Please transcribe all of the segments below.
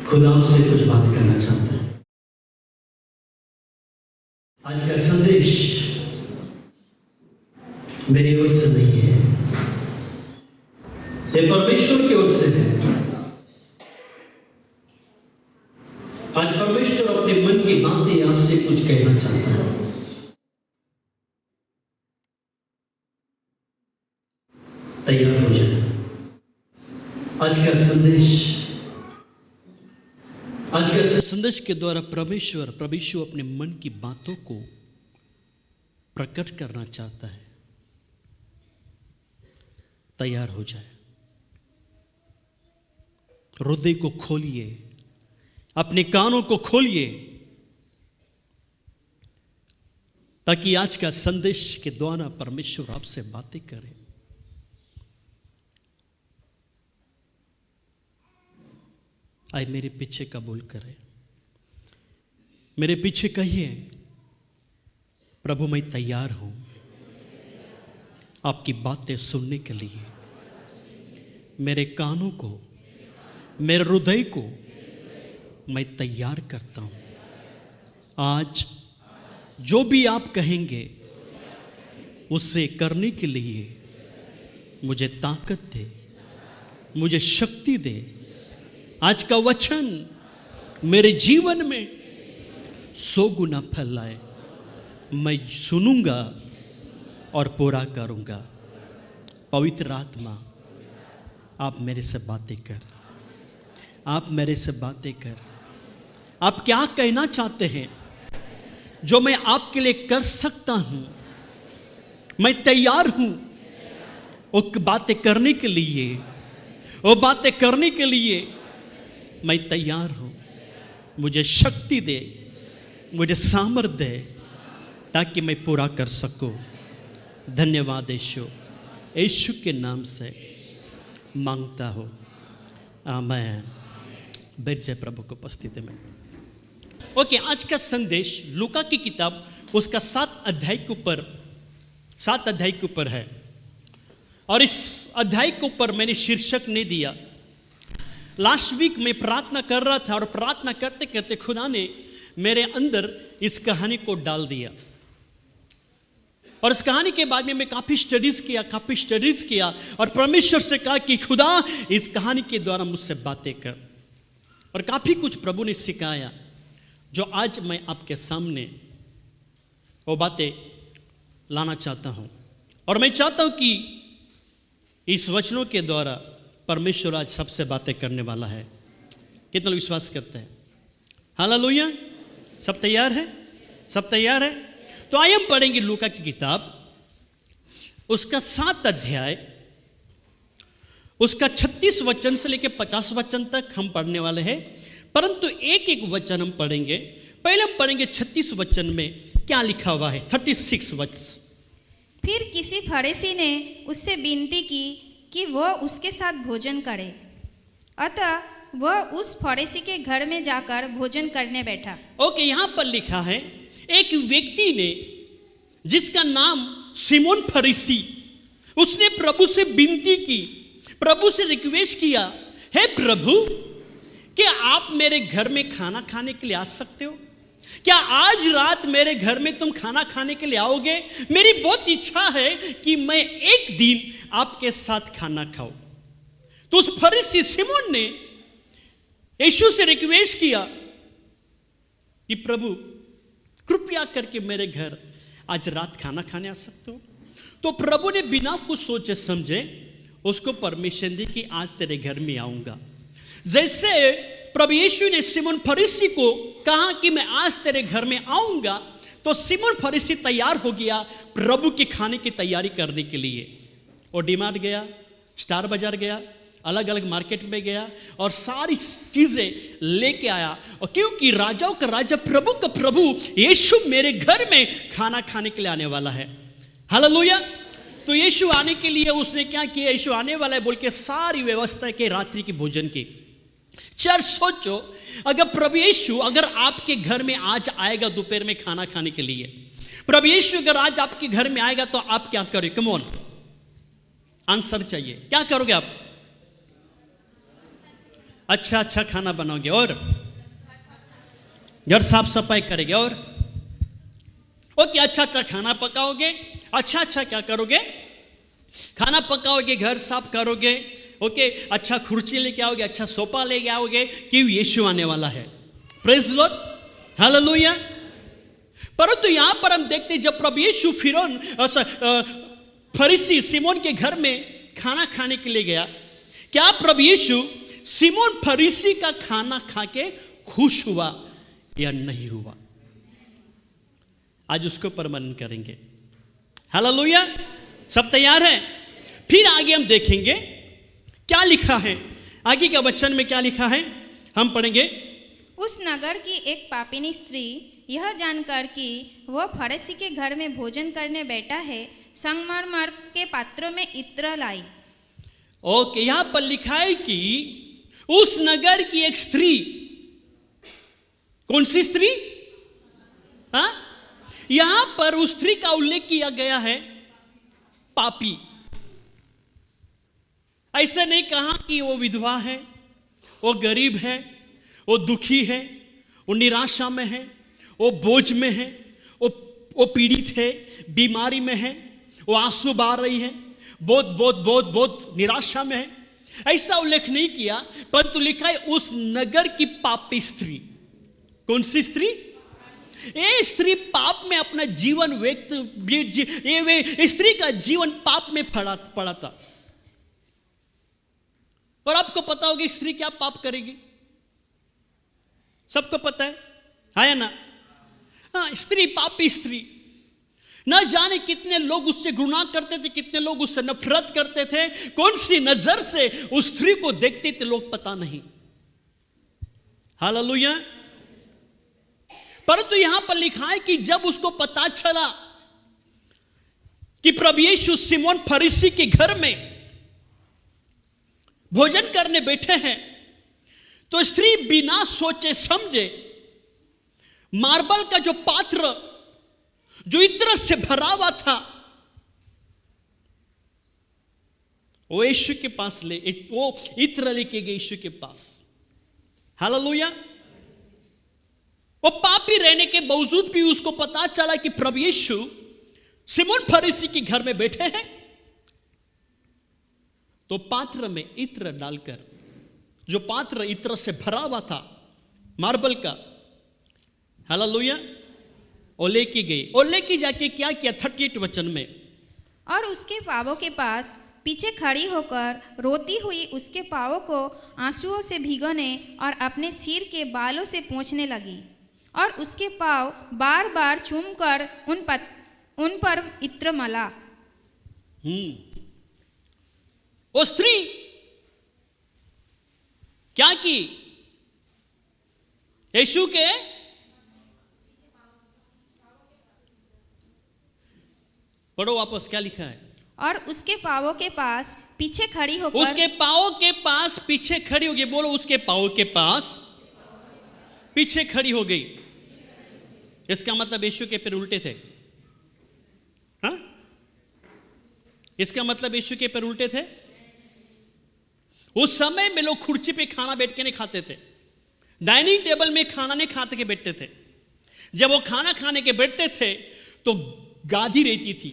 खुदा उससे कुछ बात करना चाहता है। आज का संदेश मेरी ओर से नहीं है, ये परमेश्वर की ओर से है। आज परमेश्वर अपने मन की बातें आपसे कुछ कहना चाहता है। तैयार हो जाए। आज का संदेश के द्वारा प्रभु अपने मन की बातों को प्रकट करना चाहता है। तैयार हो जाए। हृदय को खोलिए, अपने कानों को खोलिए, ताकि आज का संदेश के द्वारा परमेश्वर आपसे बातें करे। आए मेरे पीछे कबूल करें, मेरे पीछे कहिए, प्रभु मैं तैयार हूं आपकी बातें सुनने के लिए। मेरे कानों को, मेरे हृदय को मैं तैयार करता हूं। आज जो भी आप कहेंगे उससे करने के लिए मुझे ताकत दे, मुझे शक्ति दे। आज का वचन मेरे जीवन में 100 गुना फैलाए। मैं सुनूंगा और पूरा करूंगा। पवित्र आत्मा आप मेरे से बातें कर, आप मेरे से बातें कर। आप क्या कहना चाहते हैं जो मैं आपके लिए कर सकता हूं? मैं तैयार हूं वो बातें करने के लिए, वो बातें करने के लिए मैं तैयार हूं। मुझे शक्ति दे, मुझे सामर्थ्य दे, ताकि मैं पूरा कर सकूं। धन्यवाद यीशु, यीशु के नाम से मांगता हूं, आमीन। बैठ जाए प्रभु की उपस्थिति में। ओके, आज का संदेश लूका की किताब उसका 7 अध्याय के ऊपर है। और इस अध्याय के ऊपर मैंने शीर्षक नहीं दिया। लास्ट वीक में प्रार्थना कर रहा था और प्रार्थना करते करते खुदा ने मेरे अंदर इस कहानी को डाल दिया। और इस कहानी के बाद में मैं काफ़ी स्टडीज़ किया और परमेश्वर से कहा कि खुदा इस कहानी के द्वारा मुझसे बातें कर। और काफ़ी कुछ प्रभु ने सिखाया जो आज मैं आपके सामने वो बातें लाना चाहता हूँ। और मैं चाहता हूँ कि इस वचनों के द्वारा परमेश्वर आज सबसे बातें करने वाला है। कितना विश्वास करते हैं? हालेलुया। सब तैयार है? सब तैयार है? तो आइए हम पढ़ेंगे लूका की किताब उसका 7 अध्याय उसका 36 वचन से लेकर 50 वचन तक हम पढ़ने वाले हैं। परंतु एक एक वचन हम पढ़ेंगे। पहले हम पढ़ेंगे 36 वचन में क्या लिखा हुआ है। 36 वचन। फिर किसी फरीसी ने उससे विनती की कि वह उसके साथ भोजन करे। अतः वह उस फरीसी के घर में जाकर भोजन करने बैठा। ओके, यहाँ पर लिखा है एक व्यक्ति ने जिसका नाम सिमोन फरीसी, उसने प्रभु से विनती की, प्रभु से रिक्वेस्ट किया, हे प्रभु, क्या आप मेरे घर में खाना खाने के लिए आ सकते हो? क्या आज रात मेरे घर में तुम खाना खाने के लिए आओगे? मेरी बहुत इच्छा है कि मैं एक दिन आपके साथ खाना खाऊं। तो उस फरीसी सिमोन ने यीशु से रिक्वेस्ट किया कि प्रभु कृपया करके मेरे घर आज रात खाना खाने आ सकते हो? तो प्रभु ने बिना कुछ सोचे समझे उसको परमिशन दी कि आज तेरे घर में आऊंगा। जैसे प्रभु यीशु ने सिमोन फरीसी को कहा कि मैं आज तेरे घर में आऊंगा, तो सिमोन फरीसी तैयार हो गया प्रभु के खाने की तैयारी करने के लिए। और डीमार्ट गया, स्टार बाजार गया, अलग अलग मार्केट में गया और सारी चीजें लेके आया। और क्योंकि राजाओं का राजा, प्रभु का प्रभु यीशु मेरे घर में खाना खाने के लिए आने वाला है। हालेलुया। तो यीशु आने के लिए उसने क्या किया? यीशु आने वाला है बोल के सारी व्यवस्था की, रात्रि की भोजन की। चर्च सोचो, अगर प्रभु यीशु अगर आपके घर में आज आएगा दोपहर में खाना खाने के लिए, प्रभु यीशु अगर आज आपके घर में आएगा तो आप क्या करें? कम ऑन, आंसर चाहिए। क्या करोगे आप? अच्छा अच्छा खाना बनाओगे, और घर साफ सफाई करेंगे, और ओके, अच्छा अच्छा खाना पकाओगे, अच्छा अच्छा क्या करोगे? खाना पकाओगे, घर साफ करोगे, ओके, अच्छा कुर्सी लेके आओगे, अच्छा सोफा लेके आओगे, क्यों? यीशु आने वाला है। Praise Lord, hallelujah. परंतु यहां पर हम देखते हैं, जब प्रभु यीशु फिरौन फरीसी सिमोन के घर में खाना खाने के लिए गया, क्या प्रभु यीशु सिमोन फरीसी का खाना खा के खुश हुआ या नहीं हुआ? आज उसको पर मनन करेंगे। हालेलुया। सब तैयार है? फिर आगे हम देखेंगे क्या लिखा है, आगे के वचन में क्या लिखा है हम पढ़ेंगे। उस नगर की एक पापिनी स्त्री यह जानकर कि वह फरीसी के घर में भोजन करने बैठा है, संगमरमर के पात्रों में इत्र लाई। ओके, यहां पर लिखा है कि उस नगर की एक स्त्री, कौन सी स्त्री? हाँ, यहां पर उस स्त्री का उल्लेख किया गया है पापी। ऐसा नहीं कहा कि वो विधवा है, वो गरीब है, वो दुखी है, वो निराशा में है, वो बोझ में है, वो पीड़ित है, बीमारी में है, वो आंसू बहा रही है, बहुत बहुत बहुत बहुत निराशा में है, ऐसा उल्लेख नहीं किया। परंतु लिखा है उस नगर की पापी स्त्री। कौन सी स्त्री? ये स्त्री पाप में अपना जीवन ये स्त्री का जीवन पाप में पड़ा था। और आपको पता होगा स्त्री क्या पाप करेगी, सबको पता है या ना? हाँ, स्त्री, पापी स्त्री। न जाने कितने लोग उससे घृणा करते थे, कितने लोग उससे नफरत करते थे, कौन सी नजर से उस स्त्री को देखते थे लोग पता नहीं। हालेलुया। परंतु यहां पर लिखा है कि जब उसको पता चला कि प्रभु यीशु सिमोन फरीसी के घर में भोजन करने बैठे हैं, तो स्त्री बिना सोचे समझे मार्बल का जो पात्र जो इत्र से भरा हुआ था, वो यीशु के पास वो इत्र लेके गए यीशु के पास। हालेलुया। वो पापी रहने के बावजूद भी उसको पता चला कि प्रभु यीशु सिमोन फरीसी के घर में बैठे हैं, तो पात्र में इत्र डालकर, जो पात्र इत्र से भरा हुआ था मार्बल का, हालेलुया, और लेके गई। और लेके जाके क्या किया? 38 वचन में, और उसके पांवों के पास पीछे खड़ी होकर रोती हुई उसके पांवों को आंसुओं से भिगोने और अपने सिर के बालों से पोंछने लगी, और उसके पांव बार बार चूमकर उन पर इत्र मला। वो स्त्री क्या की? यीशु के पढ़ो वापस, क्या लिखा है? और उसके पांवों के पास पीछे खड़ी होकर, उसके पांवों के पास पीछे खड़ी हो गई। बोलो, उसके पांवों के पास पीछे खड़ी हो गई। इसका मतलब यीशु के पैर उल्टे थे। हाँ, इसका मतलब यीशु के पैर उल्टे थे। उस समय में लोग कुर्सी पे खाना बैठ के नहीं खाते थे, डाइनिंग टेबल में खाना नहीं खाते के बैठते थे। जब वो खाना खाने के बैठते थे तो गादी रहती थी,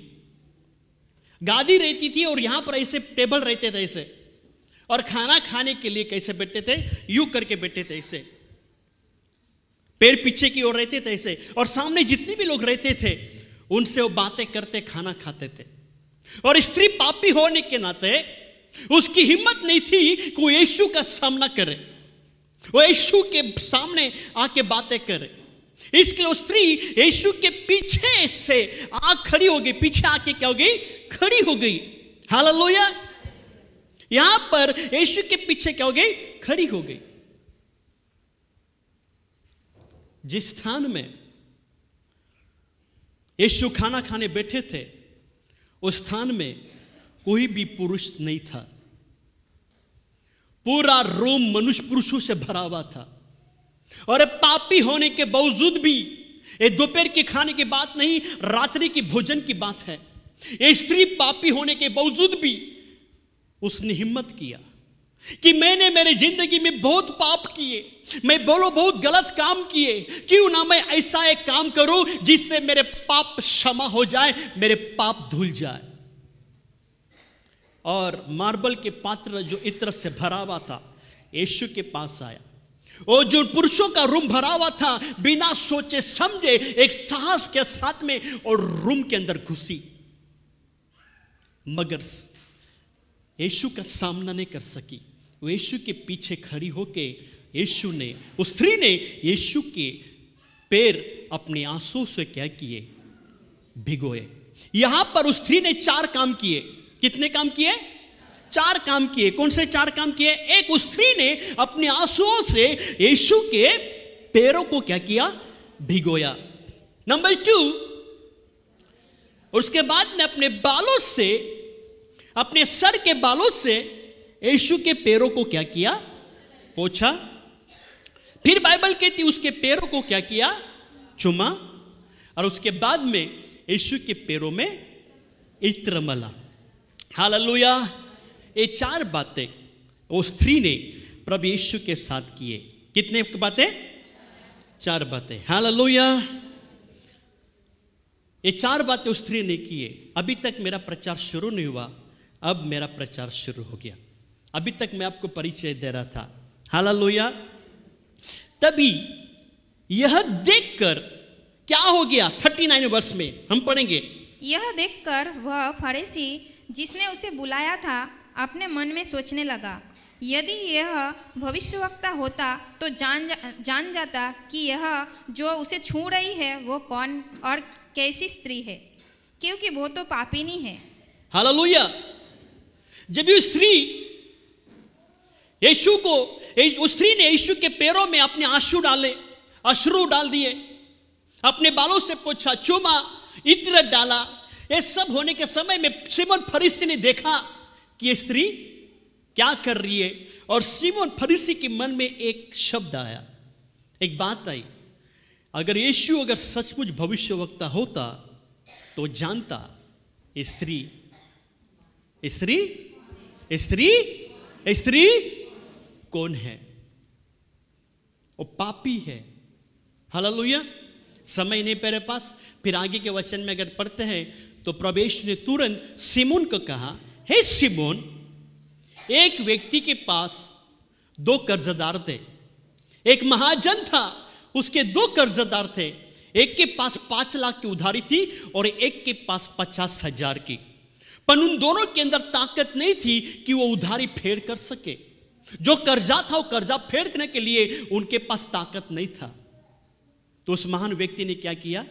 गादी रहती थी, और यहां पर ऐसे टेबल रहते थे ऐसे, और खाना खाने के लिए कैसे बैठते थे? यूं करके बैठते थे ऐसे, पैर पीछे की ओर रहते थे ऐसे, और सामने जितने भी लोग रहते थे उनसे वो बातें करते खाना खाते थे। और स्त्री पापी होने के नाते उसकी हिम्मत नहीं थी कि वो यीशु का सामना करे, वो यीशु के सामने आके बातें करे। इसलिए वो स्त्री यीशु के पीछे से खड़ी हो गई, पीछे आके क्या हो गई? खड़ी हो गई। हालेलुया। यहां पर यीशु के पीछे क्या हो गई? खड़ी हो गई। जिस स्थान में यीशु खाना खाने बैठे थे, उस स्थान में कोई भी पुरुष नहीं था। पूरा रूम मनुष्य पुरुषों से भरा हुआ था। और पापी होने के बावजूद भी, ये दोपहर के खाने की बात नहीं, रात्रि की भोजन की बात है। ये स्त्री पापी होने के बावजूद भी उसने हिम्मत किया कि मैंने मेरे जिंदगी में बहुत पाप किए, मैं बोलो बहुत गलत काम किए, क्यों ना मैं ऐसा एक काम करूं जिससे मेरे पाप क्षमा हो जाए, मेरे पाप धुल जाए। और मार्बल के पात्र जो इत्र से भरा हुआ था यीशु के पास आया, और जो पुरुषों का रूम भरा हुआ था, बिना सोचे समझे एक साहस के साथ में और रूम के अंदर घुसी, मगर यीशु का सामना नहीं कर सकी। वो यीशु के पीछे खड़ी होके यीशु ने, उस स्त्री ने यीशु के पैर अपने आंसू से क्या किए, भिगोए। यहां पर उस स्त्री ने 4 काम किए। कितने काम किए? 4 काम किए। कौन से 4 काम किए? एक, उस स्त्री ने अपने आंसुओं से यीशु के पैरों को क्या किया, भिगोया। नंबर 2, उसके बाद ने अपने बालों से, अपने सर के बालों से यीशु के पैरों को क्या किया, पोंछा। फिर बाइबल कहती उसके पैरों को क्या किया, चुमा, और उसके बाद में यीशु के पैरों में इत्र मला। हालेलुया। ये 4 बातें वो स्त्री ने प्रभु यीशु के साथ किए। कितने बातें? 4 बातें। हालेलुया। ये 4 बातें उस स्त्री ने किए। अभी तक मेरा प्रचार शुरू नहीं हुआ, अब मेरा प्रचार शुरू हो गया। अभी तक मैं आपको परिचय दे रहा था। हालेलुया। तभी यह देखकर क्या हो गया, 39 वर्ष में हम पढ़ेंगे। यह देखकर वह फरीसी जिसने उसे बुलाया था अपने मन में सोचने लगा, यदि यह भविष्यवक्ता होता तो जान जाता कि यह जो उसे छू रही है वो कौन और कैसी स्त्री है, क्योंकि वो तो पापिनी है। हालेलुया। जब उस स्त्री यीशु को, उस स्त्री ने यीशु के पैरों में अपने अश्रु डाल दिए, अपने बालों से पोंछा, चूमा, इत्र डाला। ये सब होने के समय में सिमोन फरीसी ने देखा कि ये स्त्री क्या कर रही है, और सिमोन फरीसी के मन में एक शब्द आया, एक बात आई, अगर यीशु अगर सचमुच भविष्यवक्ता होता तो जानता स्त्री कौन है, वो पापी है। हालेलुया। समय नहीं मेरे पास, फिर आगे के वचन में अगर पढ़ते हैं तो प्रभु यीशु ने तुरंत सिमोन को कहा, हे सिमोन, एक व्यक्ति के पास 2 कर्जदार थे। एक महाजन था, उसके 2 कर्जदार थे। एक के पास 5 लाख की उधारी थी और एक के पास 50,000 की, पर उन दोनों के अंदर ताकत नहीं थी कि वो उधारी फेर कर सके। जो कर्जा था वो कर्जा फेरने के लिए उनके पास ताकत नहीं था। तो उस महान व्यक्ति ने क्या किया,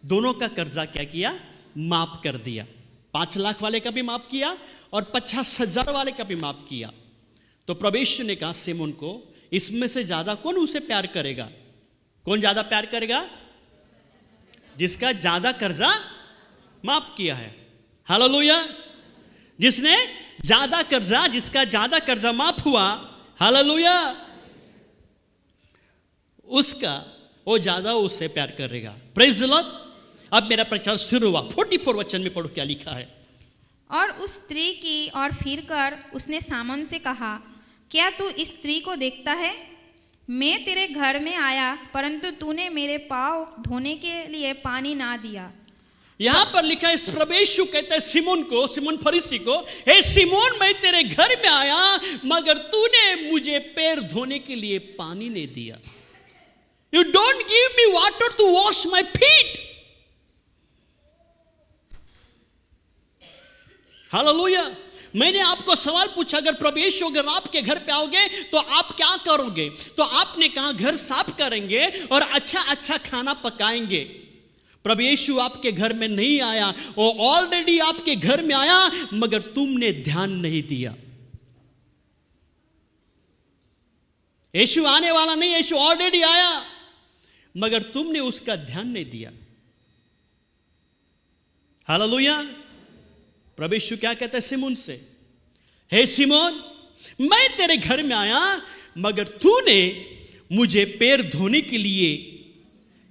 दोनों का कर्जा क्या किया, माफ कर दिया। 5 लाख वाले का भी माफ किया और 50,000 वाले का भी माफ किया। तो प्रभु यीशु ने कहा सिमोन को, इसमें से ज्यादा कौन उसे प्यार करेगा? कौन ज्यादा प्यार करेगा? जिसका ज्यादा कर्जा माफ किया है। हालेलुया। जिसने ज्यादा कर्जा, जिसका ज्यादा कर्जा माफ हुआ, हालेलुया, उसका वो ज्यादा उससे प्यार करेगा। Praise the Lord. अब मेरा प्रचार शुरू हुआ। 44 वचन में पढ़ो क्या लिखा है। और उस स्त्री की और फिर कर उसने सामन से कहा, क्या तू इस स्त्री को देखता है? मैं तेरे घर में आया, परंतु तूने मेरे पाँव धोने के लिए पानी ना दिया। यहां पर लिखा है, प्रभु यीशु कहता है सिमोन को, सिमोन फरीसी को, हे सिमोन, मैं तेरे घर में आया मगर तूने मुझे पैर धोने के लिए पानी नहीं दिया। You don't give me water to wash my feet. Hallelujah. मैंने आपको सवाल पूछा, अगर प्रभु यीशु अगर आपके घर पे आओगे तो आप क्या करोगे? तो आपने कहा घर साफ करेंगे और अच्छा खाना पकाएंगे। प्रभु यीशु आपके घर में नहीं आया, वो ऑलरेडी आपके घर में आया मगर तुमने ध्यान नहीं दिया। यीशु आने वाला नहीं, यीशु ऑलरेडी आया मगर तुमने उसका ध्यान नहीं दिया। हालेलुया। प्रभु यीशु क्या कहता है सिमोन से, हे सिमोन, मैं तेरे घर में आया मगर तूने मुझे पैर धोने के लिए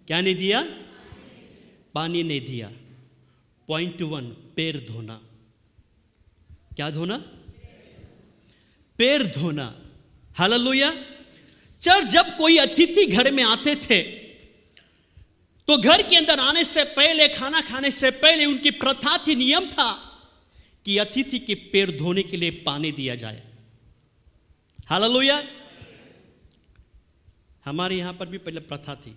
क्या नहीं दिया? पानी नहीं दिया। पॉइंट 1, पैर धोना। क्या धोना? पैर धोना। हालेलुया। चर्च, जब कोई अतिथि घर में आते थे तो घर के अंदर आने से पहले, खाना खाने से पहले उनकी प्रथा थी, नियम था कि अतिथि के पैर धोने के लिए पानी दिया जाए। हालेलुया। हमारे यहां पर भी पहले प्रथा थी,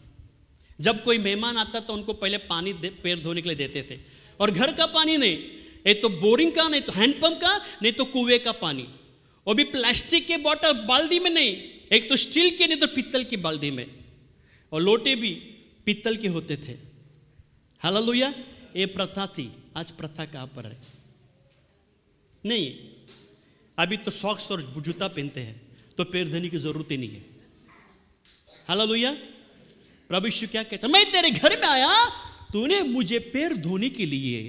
जब कोई मेहमान आता तो उनको पहले पानी पैर धोने के लिए देते थे। और घर का पानी नहीं, एक तो बोरिंग का, नहीं तो हैंडपंप का, नहीं तो कुएं का पानी, वो भी प्लास्टिक के बॉटल बाल्टी में नहीं, एक तो स्टील के, नहीं तो पीतल की बाल्टी में, और लोटे भी पीतल के होते थे। हालेलुया। ये प्रथा थी। आज प्रथा कहां पर है? नहीं, अभी तो सॉक्स और जूता पहनते हैं तो पैर धोने की जरूरत ही नहीं है। हालेलुया। प्रभु यीशु क्या कहता, मैं तेरे घर में आया, तूने मुझे पैर धोने के लिए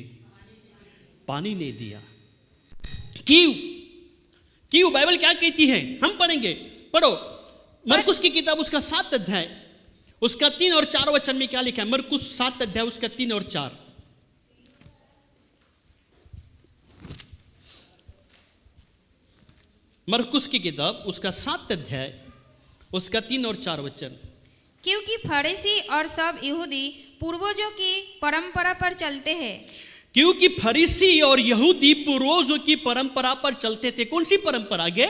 पानी नहीं दिया। क्यों? बाइबल क्या कहती है? हम पढ़ेंगे, पढ़ो मरकुस की किताब, उसका 7 अध्याय, उसका 3 और 4 वचन में क्या लिखा है? मरकुस 7 अध्याय, उसका 3 और 4। मरकुस की किताब, उसका 7 अध्याय, उसका 3 और 4 वचन। क्योंकि फरीसी और सब यहूदी पूर्वजों की परंपरा पर चलते हैं। क्योंकि फरीसी और यहूदी पूर्वजों की परंपरा पर चलते थे। कौन सी परंपरा? आगे,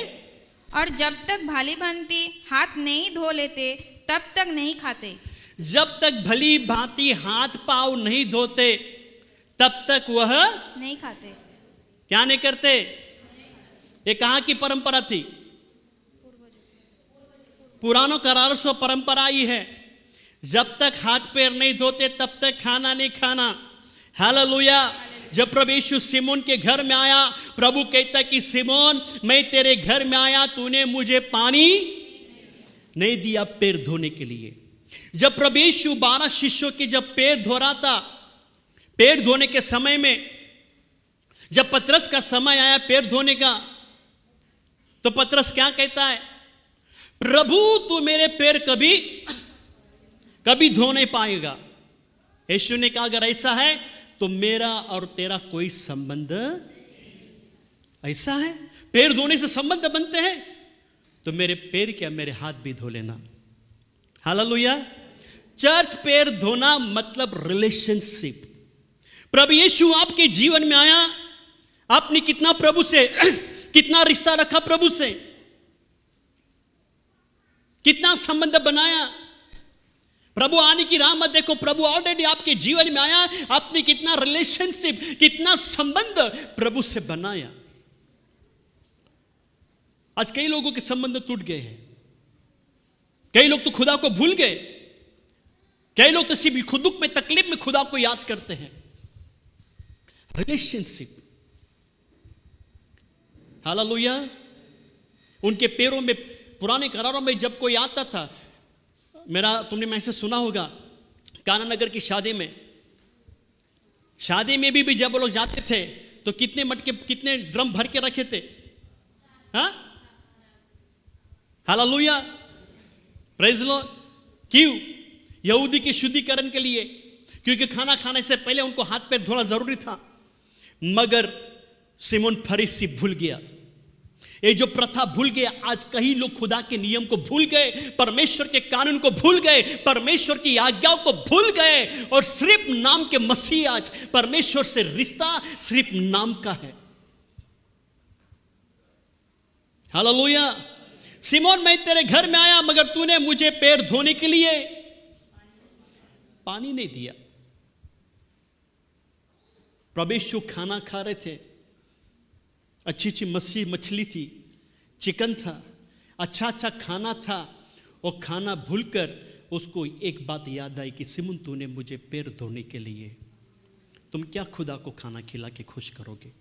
और जब तक भली भांति हाथ नहीं धो लेते तब तक नहीं खाते। जब तक भली भांति हाथ पांव नहीं धोते तब तक वह नहीं खाते। क्या नहीं करते? ये कहां की परंपरा थी? पुरानो करार से परंपरा ही है, जब तक हाथ पैर नहीं धोते तब तक खाना नहीं खाना। हालेलुया। जब प्रभु यीशु सिमोन के घर में आया, प्रभु कहता कि सिमोन, मैं तेरे घर में आया, तूने मुझे पानी नहीं दिया पैर धोने के लिए। जब प्रभु यीशु 12 शिष्यों के जब पैर धो रहा था, पैर धोने के समय में जब पतरस का समय आया पैर धोने का, तो पतरस क्या कहता है? प्रभु, तू मेरे पैर कभी धो नहीं पाएगा। यीशु ने कहा, अगर ऐसा है तो मेरा और तेरा कोई संबंध ऐसा है, पैर धोने से संबंध बनते हैं, तो मेरे पैर क्या, मेरे हाथ भी धो लेना। हालेलुया। चर्च, पैर धोना मतलब रिलेशनशिप। प्रभु यीशु आपके जीवन में आया, आपने कितना प्रभु से कितना रिश्ता रखा, प्रभु से कितना संबंध बनाया। प्रभु आने की राह मत देखो, प्रभु ऑलरेडी आपके जीवन में आया, आपने कितना रिलेशनशिप, कितना संबंध प्रभु से बनाया। आज कई लोगों के संबंध टूट गए हैं, कई लोग तो खुदा को भूल गए, कई लोग तो सिर्फ खुद दुख में, तकलीफ में खुदा को याद करते हैं। रिलेशनशिप। हालेलुया। उनके पैरों में, पुराने करारों में जब कोई आता था, तुमने मैसेज सुना होगा, काना नगर की शादी में भी जब वो लोग जाते थे तो कितने मटके, कितने ड्रम भर के रखे थे। हाँ, हालेलुया, प्रेज लॉर्ड। क्यों? यहूदी के शुद्धिकरण के लिए, क्योंकि खाना खाने से पहले उनको हाथ पैर धोना जरूरी था। मगर सिमोन फरीसी भूल गया, ये जो प्रथा भूल गया। आज कई लोग खुदा के नियम को भूल गए, परमेश्वर के कानून को भूल गए, परमेश्वर की आज्ञाओं को भूल गए, और सिर्फ नाम के मसीह, आज परमेश्वर से रिश्ता सिर्फ नाम का है। हालेलुया। सिमोन, मैं तेरे घर में आया, मगर तूने मुझे पैर धोने के लिए पानी नहीं दिया। प्रभु यीशु खाना खा रहे थे, अच्छी अच्छी मछली थी, चिकन था, अच्छा अच्छा खाना था। वो खाना भूलकर उसको एक बात याद आई कि सिमोन, तूने मुझे पैर धोने के लिए, तुम क्या खुदा को खाना खिला के खुश करोगे?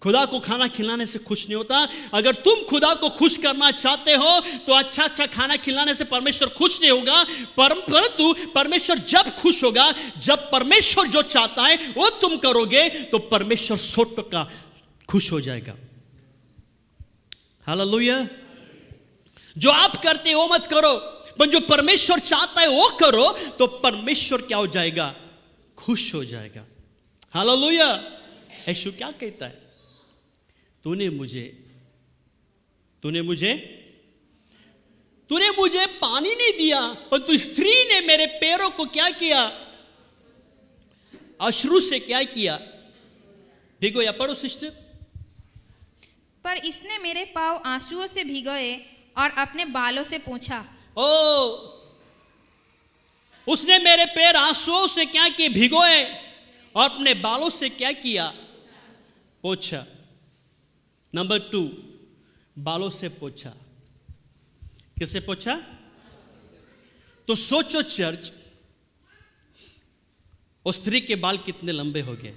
खुदा को खाना खिलाने से खुश नहीं होता। अगर तुम खुदा को खुश करना चाहते हो तो अच्छा अच्छा खाना खिलाने से परमेश्वर खुश नहीं होगा, परंतु परमेश्वर जब खुश होगा, जब परमेश्वर जो चाहता है वो तुम करोगे, तो परमेश्वर 100% खुश हो जाएगा। हालेलुया। जो आप करते हो मत करो, पर जो परमेश्वर चाहता है वो करो, तो परमेश्वर क्या हो जाएगा? खुश हो जाएगा। हालेलुया। यीशु क्या कहता है? तूने मुझे तूने मुझे पानी नहीं दिया, परंतु स्त्री ने मेरे पैरों को क्या किया? अश्रु से क्या किया? भिगोया। पढ़ो सिस्टर। पर इसने मेरे पाँव आंसुओं से भिगोए और अपने बालों से पोंछा। ओ, उसने मेरे पैर आंसुओं से क्या किए? भिगोए और अपने बालों से क्या किया? पोंछा। नंबर 2, बालों से पोंछा। किससे पोंछा? तो सोचो चर्च, उस स्त्री के बाल कितने लंबे हो गए,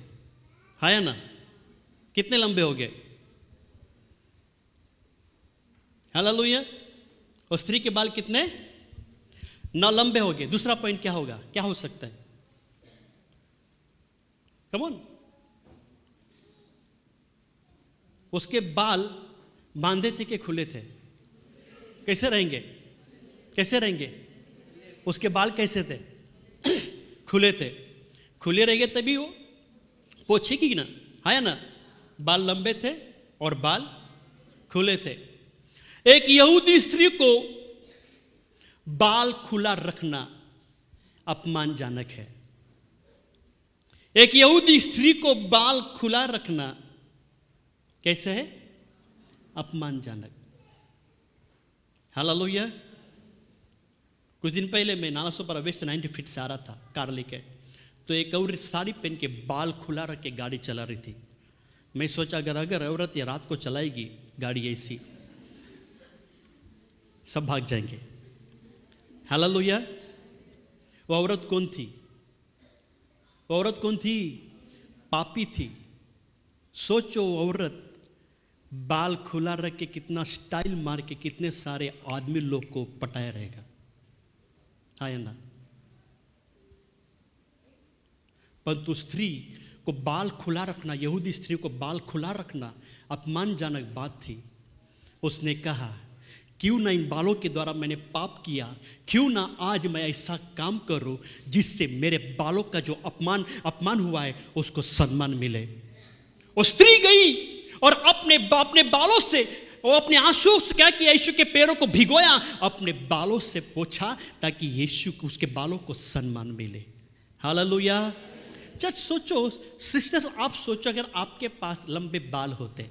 है ना? कितने लंबे हो गए? हालेलुया। उस स्त्री के बाल कितने? 9 लंबे हो गए। दूसरा पॉइंट क्या होगा? क्या हो सकता है? Come on. उसके बाल बांधे थे कि खुले थे? कैसे रहेंगे? कैसे रहेंगे? उसके बाल कैसे थे? खुले थे। खुले रहेंगे तभी वो पोछेगी ना, है ना? बाल लंबे थे और बाल खुले थे। एक यहूदी स्त्री को बाल खुला रखना अपमानजनक है। एक यहूदी स्त्री को बाल खुला रखना कैसे है? अपमानजनक। हालेलुया। कुछ दिन पहले मैं नालासो पर वेस्ट 90 फीट से आ रहा था कार लेके, तो एक औरत साड़ी पहन के बाल खुला रख के गाड़ी चला रही थी। मैं सोचा अगर औरत ये रात को चलाएगी गाड़ी ऐसी, सब भाग जाएंगे। हालेलुया। वो औरत कौन थी? वो औरत कौन थी? पापी थी। सोचो, औरत बाल खुला रख के कितना स्टाइल मार के कितने सारे आदमी लोग को पटाया रहेगा, है ना? परंतु स्त्री को बाल खुला रखना, यहूदी स्त्री को बाल खुला रखना अपमानजनक बात थी। उसने कहा, क्यों ना इन बालों के द्वारा मैंने पाप किया, क्यों ना आज मैं ऐसा काम करूं जिससे मेरे बालों का जो अपमान हुआ है उसको सम्मान मिले। वो स्त्री गई और अपने बालों से, वो अपने आंसुओं से क्या किया? यीशु के पैरों को भिगोया, अपने बालों से पोंछा ताकि यीशु को, उसके बालों को सम्मान मिले। हालेलुया। जस्ट सोचो सिस्टर, आप सोचो अगर आपके पास लंबे बाल होते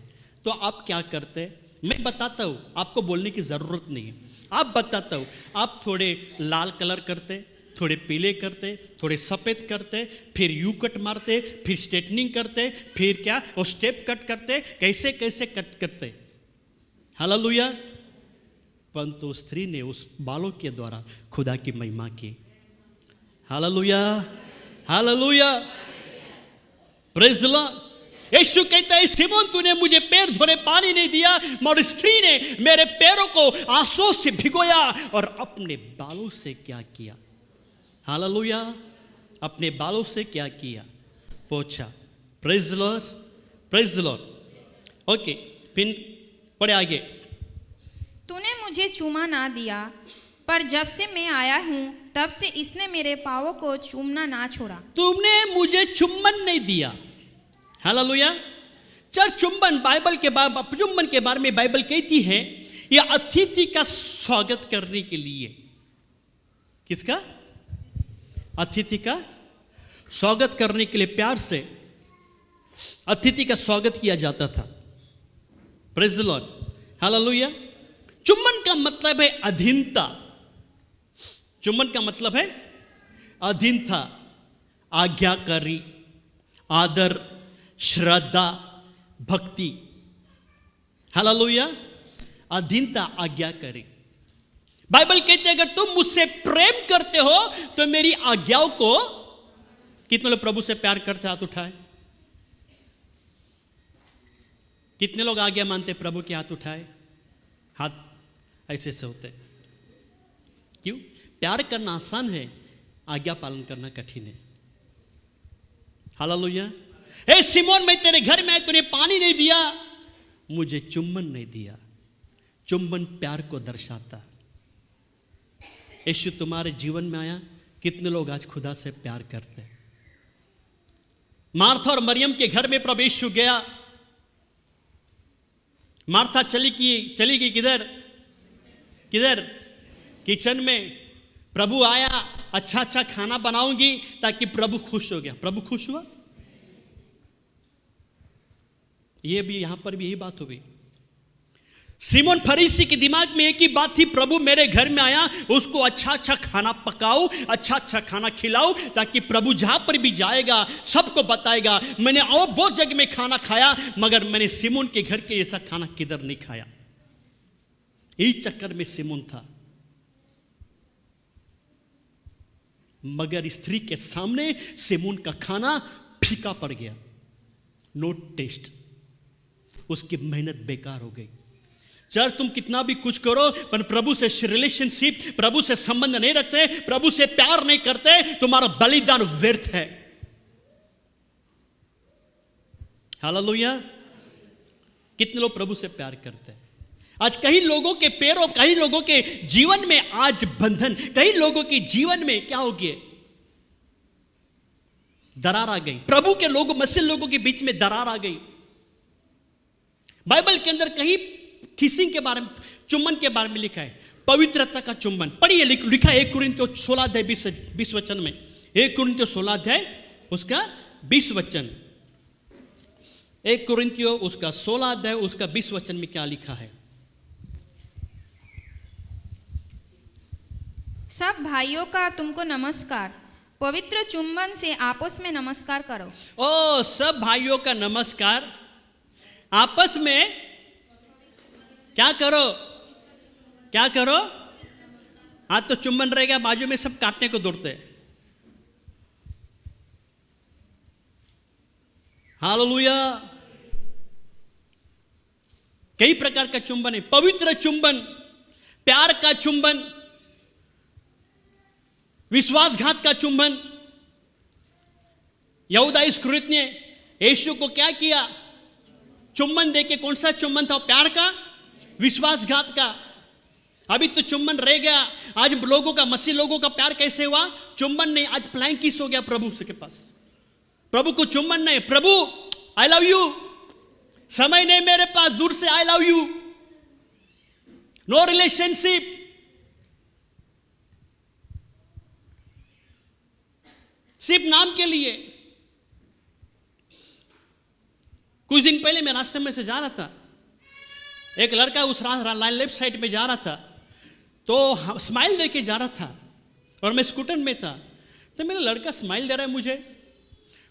तो आप क्या करते? मैं बताता हूँ, आपको बोलने की ज़रूरत नहीं है। आप बताता हूँ, आप थोड़े लाल कलर करते, थोड़े पीले करते, थोड़े सफ़ेद करते, फिर यू कट मारते, फिर स्ट्रेटनिंग करते, फिर क्या वो स्टेप कट करते, कैसे कैसे कट करते। हालेलुया। परंतु स्त्री ने उस बालों के द्वारा खुदा की महिमा की। Hallelujah, hallelujah, praise the Lord. यीशु कहता है, सिमोन तूने मुझे पैर धोने पानी नहीं दिया, मगर स्त्री ने मेरे पैरों को आंसुओं से भिगोया और अपने बालों से क्या किया? हालेलुया। अपने बालों से क्या किया? पोंछा। Praise the Lord, praise the Lord. Okay, फिर पढ़े आगे। तूने मुझे चूमा ना दिया, पर जब से मैं आया हूँ तब से इसने मेरे पाँवों को चूमना ना छोड़ा। तुमने मुझे चुम्बन नहीं दिया। हालेलुया। चर्च चुम्बन के बारे में बाइबल कहती है, यह अतिथि का स्वागत करने के लिए। किसका? अतिथि का स्वागत करने के लिए प्यार से अतिथि का स्वागत किया जाता था। Praise the Lord, hallelujah. चुम्बन का मतलब है अधीनता। चुम्बन का मतलब है अधीनता, आज्ञाकारी, आदर, श्रद्धा, भक्ति। हालेलुया। अधीनता, आज्ञाकारी। बाइबल कहते हैं, अगर तुम मुझसे प्रेम करते हो तो मेरी आज्ञाओं को। कितने लोग प्रभु से प्यार करते? हाथ उठाए। कितने लोग आज्ञा मानते? प्रभु के हाथ उठाए। हाथ ऐसे से होते। क्यों? प्यार करना आसान है, आज्ञा पालन करना कठिन है। हालेलुया। हे सिमोन, मैं तेरे घर में आया, तूने पानी नहीं दिया, मुझे चुम्बन नहीं दिया। चुम्बन प्यार को दर्शाता। यीशु तुम्हारे जीवन में आया, कितने लोग आज खुदा से प्यार करते हैं? मार्था और मरियम के घर में प्रभु यीशु गया, मार्था चली गई किधर किधर? किचन में। प्रभु आया, अच्छा अच्छा खाना बनाऊंगी ताकि प्रभु खुश हो गया। प्रभु खुश हुआ? ये भी यहां पर भी यही बात हो गई। सिमोन फरीसी के दिमाग में एक ही बात थी, प्रभु मेरे घर में आया, उसको अच्छा अच्छा खाना पकाओ, अच्छा अच्छा खाना खिलाओ, ताकि प्रभु जहां पर भी जाएगा सबको बताएगा मैंने और बहुत जगह में खाना खाया, मगर मैंने सिमोन के घर के जैसा खाना किधर नहीं खाया। यही चक्कर में सिमोन था। मगर स्त्री के सामने सिमोन का खाना फीका पड़ गया, नो टेस्ट। उसकी मेहनत बेकार हो गई। चाहे तुम कितना भी कुछ करो, पर प्रभु से रिलेशनशिप, प्रभु से संबंध नहीं रखते, प्रभु से प्यार नहीं करते, तुम्हारा बलिदान व्यर्थ है। हालेलुया। कितने लोग प्रभु से प्यार करते हैं? आज कई लोगों के पैरों, कई लोगों के जीवन में आज बंधन, कई लोगों के जीवन में क्या हो गया? दरार आ गई। प्रभु के लोगों, मसीह लोगों के बीच में दरार आ गई। बाइबल के अंदर कहीं किसिंग के बारे में, चुम्बन के बारे में लिखा है, पवित्रता का चुम्बन। पढ़िए, लिखा है 1 कुरिन्थियों 16 अध्याय 20 वचन में। 1 कुरिन्थियों 16 अध्याय उसका 20 वचन। 1 कुरिन्थियों उसका 16 अध्याय उसका 20 वचन में क्या लिखा है? सब भाइयों का तुमको नमस्कार, पवित्र चुम्बन से आपस में नमस्कार करो। ओ सब भाइयों का नमस्कार, आपस में क्या करो? क्या करो? आज तो चुम्बन रहेगा, बाजू में सब काटने को दौड़ते हैं। हालेलुया। कई प्रकार का चुम्बन है, पवित्र चुम्बन, प्यार का चुम्बन, विश्वासघात का चुम्बन। यहूदा इस्करियोती ने यीशु को क्या किया? चुम्बन देके। कौन सा चुम्बन था? प्यार का, विश्वासघात का। अभी तो चुम्बन रह गया। आज लोगों का, मसीह लोगों का प्यार कैसे हुआ? चुम्बन नहीं, आज फ्लाइंग किस हो गया प्रभु के पास। प्रभु को चुम्बन नहीं, प्रभु आई लव यू, समय नहीं मेरे पास, दूर से I love you, no relationship. सिर्फ नाम के लिए। कुछ दिन पहले मैं रास्ते में से जा रहा था, एक लड़का उस लाइन लेफ्ट साइड में जा रहा था, तो स्माइल दे के जा रहा था और मैं स्कूटर में था। तो मेरा लड़का स्माइल दे रहा है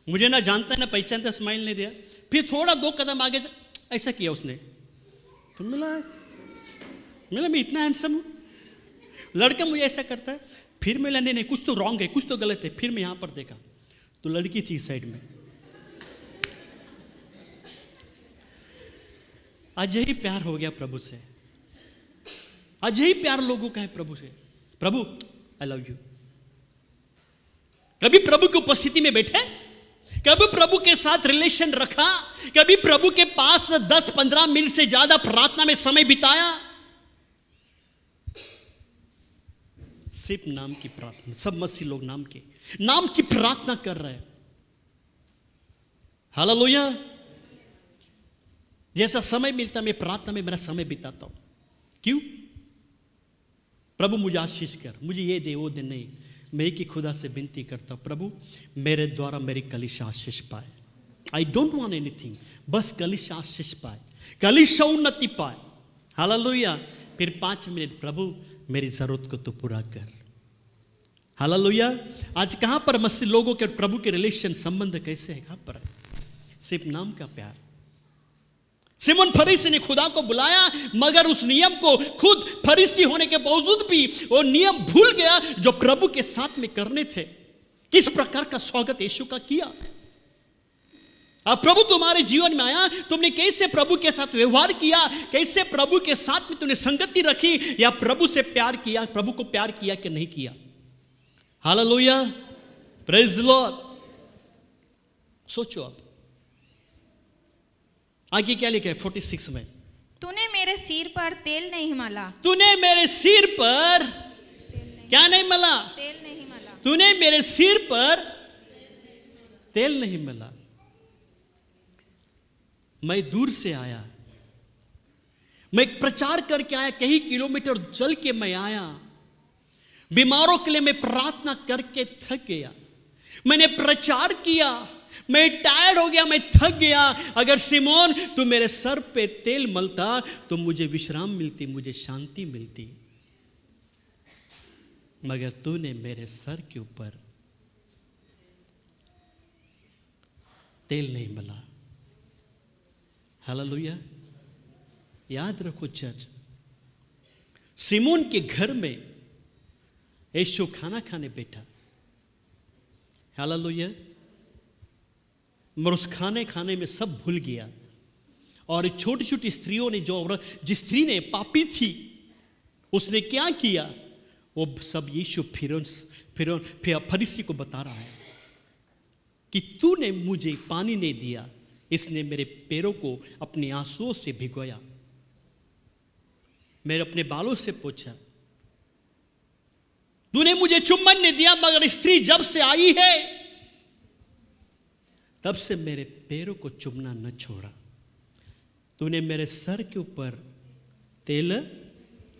मुझे ना जानता है ना पहचानता, स्माइल नहीं दिया। फिर थोड़ा 2 कदम आगे ऐसा किया उसने। तो मिला मैं इतना हैंडसम हूँ, लड़का मुझे ऐसा करता है। फिर मिला नहीं कुछ तो रॉन्ग है, कुछ तो गलत है। फिर मैं यहां पर देखा तो लड़की थी साइड में। आज यही प्यार हो गया प्रभु से। आज यही प्यार लोगों का है प्रभु से। प्रभु आई लव यू। कभी प्रभु की उपस्थिति में बैठे, कभी प्रभु के साथ रिलेशन रखा, कभी प्रभु के पास 10-15 मिनट से ज्यादा प्रार्थना में समय बिताया? सिर्फ नाम की प्रार्थना। सब मसीह लोग नाम की प्रार्थना कर रहे हैं। हालेलुया। जैसा समय मिलता मैं प्रार्थना में मेरा समय बिताता हूं। क्यों? प्रभु मुझे आशीष कर, मुझे ये दे वो दे नहीं। मैं एक ही खुदा से विनती करता हूं, प्रभु मेरे द्वारा मेरी कलीसिया आशीष पाए। आई डोंट वांट एनीथिंग, बस कलीसिया आशीष पाए, कलीसिया उन्नति पाए। हालेलुया। फिर 5 मिनट, प्रभु मेरी जरूरत को तो पूरा कर। हालेलुया। आज कहां पर मसीह लोगों के प्रभु के रिलेशन, संबंध कैसे है? कहां पर है? सिर्फ नाम का प्यार। सिमोन फरीसी ने खुदा को बुलाया, मगर उस नियम को, खुद फरीसी होने के बावजूद भी वो नियम भूल गया जो प्रभु के साथ में करने थे। किस प्रकार का स्वागत यीशु का किया। अब प्रभु तुम्हारे जीवन में आया, तुमने कैसे प्रभु के साथ व्यवहार किया, कैसे प्रभु के साथ में तुमने संगति रखी, या प्रभु से प्यार किया, प्रभु को प्यार किया कि नहीं किया? हालेलुया। Praise the Lord. सोचो अब आगे क्या लिखा है 46 में? तूने मेरे सिर पर तेल नहीं मला। तूने मेरे सिर पर क्या नहीं मला? तेल नहीं मला। तूने मेरे सिर पर तेल नहीं मला। मैं दूर से आया, मैं एक प्रचार करके आया, कई किलोमीटर चल के मैं आया, बीमारों के लिए मैं प्रार्थना करके थक गया, मैंने प्रचार किया, मैं टायर्ड हो गया, मैं थक गया। अगर सिमोन तू मेरे सर पे तेल मलता तो मुझे विश्राम मिलती, मुझे शांति मिलती, मगर तूने मेरे सर के ऊपर तेल नहीं मला। हालेलुया। याद रखो चर्च, सिमोन के घर में यीशु खाना खाने बैठा। हालेलुया। मगर उस खाने में सब भूल गया, और छोटी छोटी स्त्रियों ने, जिस स्त्री ने पापी थी, उसने क्या किया, वो सब यीशु फिर फरीसी को बता रहा है कि तूने मुझे पानी नहीं दिया, इसने मेरे पैरों को अपने आंसुओं से भिगोया, मेरे अपने बालों से पोंछा, तूने मुझे चुम्बन नहीं दिया, मगर स्त्री जब से आई है तब से मेरे पैरों को चुमना न छोड़ा, तूने मेरे सर के ऊपर तेल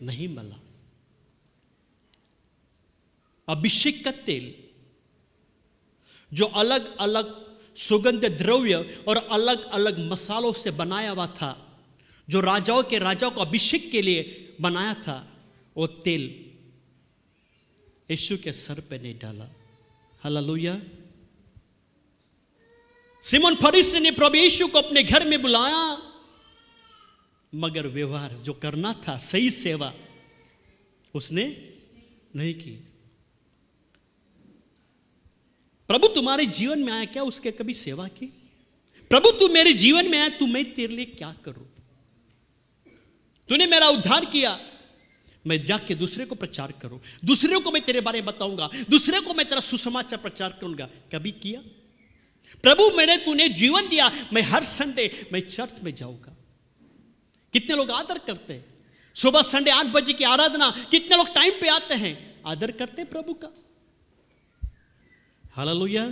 नहीं मला। अभिषेक का तेल जो अलग अलग सुगंध द्रव्य और अलग अलग मसालों से बनाया हुआ था, जो राजाओं को अभिषेक के लिए बनाया था, वो तेल यीशु के सर पे नहीं डाला। हालेलुया। सिमोन फरीसी ने प्रभु यीशु को अपने घर में बुलाया, मगर व्यवहार जो करना था, सही सेवा, उसने नहीं की। प्रभु तुम्हारे जीवन में आया क्या, उसके कभी सेवा की? प्रभु तू मेरे जीवन में आया, तू मैं तेरे लिए क्या करूं? तूने मेरा उद्धार किया, मैं जाके दूसरे को प्रचार करूं, दूसरे को मैं तेरे बारे में बताऊंगा, दूसरे को मैं तेरा सुसमाचार प्रचार करूंगा, कभी किया? प्रभु तूने जीवन दिया, मैं हर संडे मैं चर्च में जाऊंगा। कितने लोग आदर करते हैं? सुबह संडे 8 बजे की आराधना, कितने लोग टाइम पे आते हैं, आदर करते हैं प्रभु का। हालेलुया।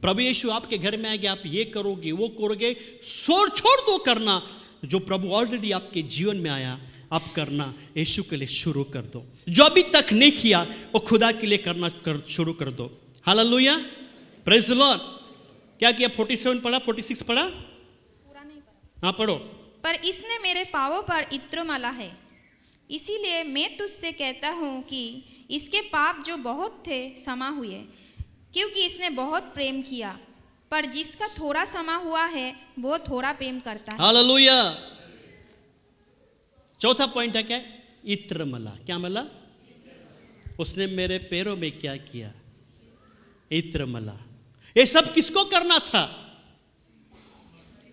प्रभु यीशु आपके घर में आएंगे, आप ये करोगे वो करोगे, छोड़ दो करना जो प्रभु ऑलरेडी आपके जीवन में आया, आप करना यीशु के लिए शुरू कर दो। जो अभी तक नहीं किया वो खुदा के लिए करना शुरू कर दो। हालेलुया। Praise the Lord. क्या किया? 47 पढ़ा, 46 पढ़ा? पूरा नहीं पढ़ा। हाँ पढ़ो। पर इसने मेरे पांवों पर इत्र मला है, इसीलिए मैं तुझसे कहता हूँ कि इसके पाप जो बहुत थे क्षमा हुए, क्योंकि इसने बहुत प्रेम किया। पर जिसका थोड़ा क्षमा हुआ है वो थोड़ा प्रेम करता है। हालेलुया। चौथा पॉइंट है क्या? इत्र मला। क्या मला? उसने मेरे पैरों में क्या किया? इत्र मला। ये सब किसको करना था?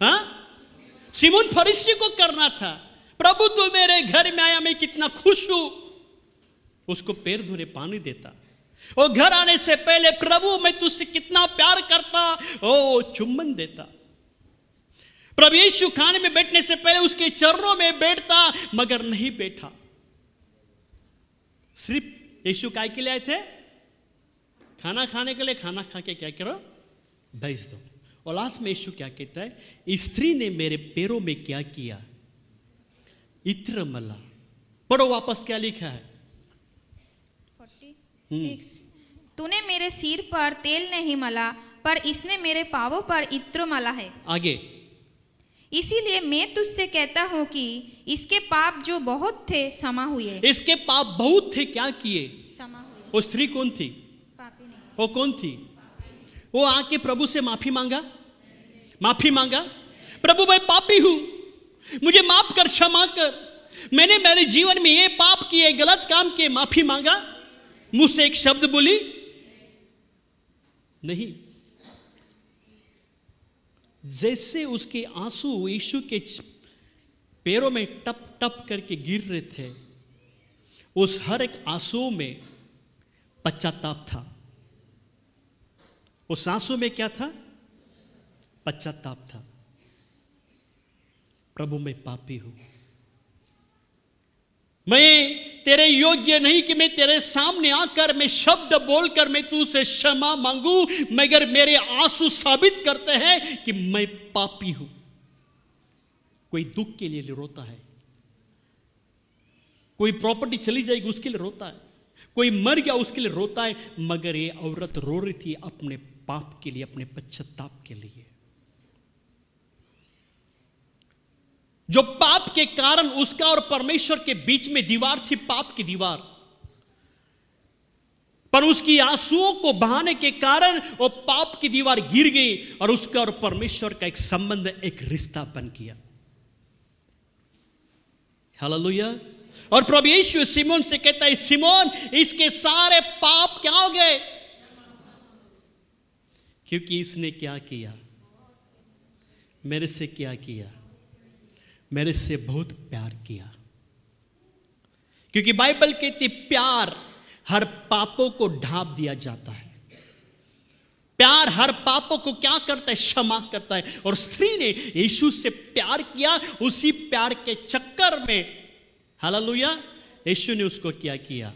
हाँ, सिमोन फरीसी को करना था। प्रभु तू मेरे घर में आया, मैं कितना खुश हूं। उसको पैर धोने पानी देता, और घर आने से पहले प्रभु मैं तुझसे कितना प्यार करता, ओ चुम्बन देता। प्रभु यीशु खाने में बैठने से पहले उसके चरणों में बैठता, मगर नहीं बैठा। सिर्फ यीशु काय के लिए आए थे? खाना खाने के लिए। खाना खा के क्या करो? भेज दो। और लास्ट में यीशु क्या कहता है? स्त्री ने मेरे पैरों में क्या किया? इत्र मला। पढ़ो वापस, क्या लिखा है? 46। तूने मेरे सिर पर तेल नहीं मला, पर इसने मेरे पांवों पर इत्र मला है। आगे। इसीलिए मैं तुझसे कहता हूँ कि इसके पाप जो बहुत थे क्षमा हुए। इसके पाप बहुत थे, क्या किए? क्षमा हुए। वो स्त्री कौन थी? पापी नहीं। वो कौन थी? वो आके प्रभु से माफी मांगा। प्रभु मैं पापी हूं, मुझे माफ कर, क्षमा कर, मैंने मेरे जीवन में ये पाप किए, गलत काम किए, माफी मांगा। मुंह से एक शब्द बोली नहीं। जैसे उसके आंसू यीशु के पैरों में टप टप करके गिर रहे थे, उस हर एक आंसू में पश्चाताप था। उस आंसू में क्या था? पश्चाताप था। प्रभु मैं पापी हूं, मैं तेरे योग्य नहीं कि मैं तेरे सामने आकर मैं शब्द बोलकर मैं तुझसे क्षमा मांगू, मगर मेरे आंसू साबित करते हैं कि मैं पापी हूं। कोई दुख के लिए रोता है, कोई प्रॉपर्टी चली जाएगी उसके लिए रोता है, कोई मर गया उसके लिए रोता है, मगर ये औरत रो रही थी अपने पाप के लिए, अपने पश्चाताप के लिए। जो पाप के कारण उसका और परमेश्वर के बीच में दीवार थी, पाप की दीवार, पर उसकी आंसुओं को बहाने के कारण वो पाप की दीवार गिर गई और उसका और परमेश्वर का एक संबंध, एक रिश्ता बन गया। हालेलुया। और प्रभु यीशु सिमोन से कहता है, सिमोन इसके सारे पाप क्या हो गए? क्योंकि इसने क्या किया? मेरे से क्या किया? मेरे से बहुत प्यार किया। क्योंकि बाइबल कहती प्यार हर पापों को ढांप दिया जाता है। प्यार हर पापों को क्या करता है? क्षमा करता है। और स्त्री ने यीशु से प्यार किया, उसी प्यार के चक्कर में, हालेलुया, यीशु ने उसको क्या किया?